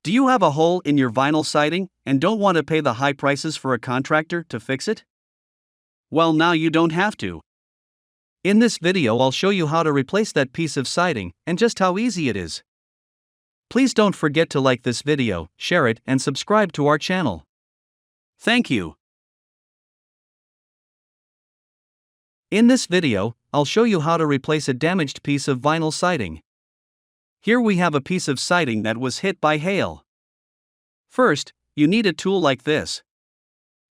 Do you have a hole in your vinyl siding and don't want to pay the high prices for a contractor to fix it? Well, now you don't have to. In this video, I'll show you how to replace that piece of siding and just how easy it is. Please don't forget to like this video, share it, and subscribe to our channel. Thank you. In this video, I'll show you how to replace a damaged piece of vinyl siding. Here we have a piece of siding that was hit by hail. First, you need a tool like this.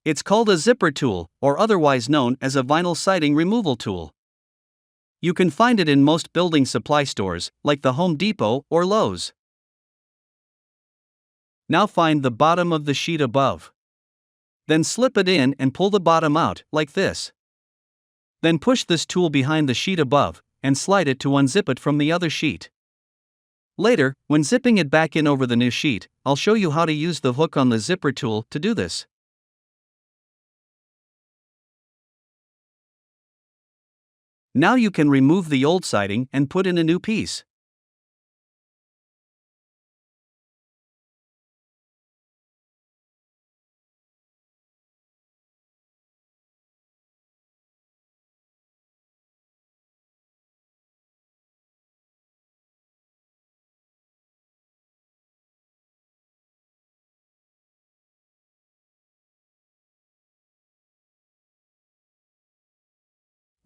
It's called a zipper tool, or otherwise known as a vinyl siding removal tool. You can find it in most building supply stores, like the Home Depot or Lowe's. Now find the bottom of the sheet above. Then slip it in and pull the bottom out, like this. Then push this tool behind the sheet above, and slide it to unzip it from the other sheet. Later, when zipping it back in over the new sheet, I'll show you how to use the hook on the zipper tool to do this. Now you can remove the old siding and put in a new piece.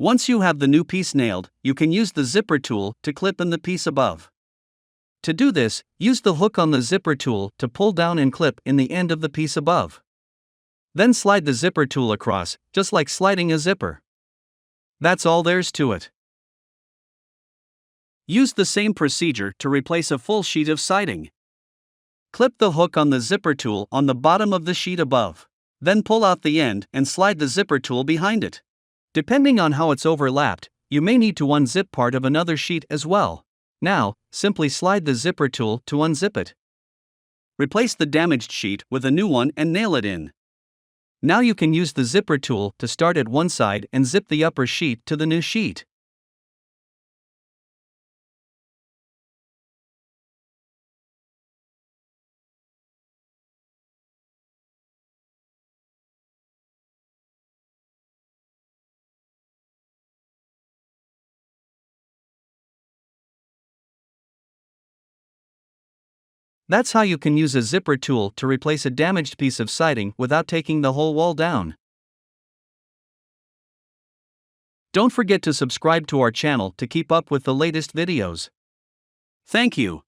Once you have the new piece nailed, you can use the zipper tool to clip in the piece above. To do this, use the hook on the zipper tool to pull down and clip in the end of the piece above. Then slide the zipper tool across, just like sliding a zipper. That's all there's to it. Use the same procedure to replace a full sheet of siding. Clip the hook on the zipper tool on the bottom of the sheet above. Then pull out the end and slide the zipper tool behind it. Depending on how it's overlapped, you may need to unzip part of another sheet as well. Now, simply slide the zipper tool to unzip it. Replace the damaged sheet with a new one and nail it in. Now you can use the zipper tool to start at one side and zip the upper sheet to the new sheet. That's how you can use a zipper tool to replace a damaged piece of siding without taking the whole wall down. Don't forget to subscribe to our channel to keep up with the latest videos. Thank you.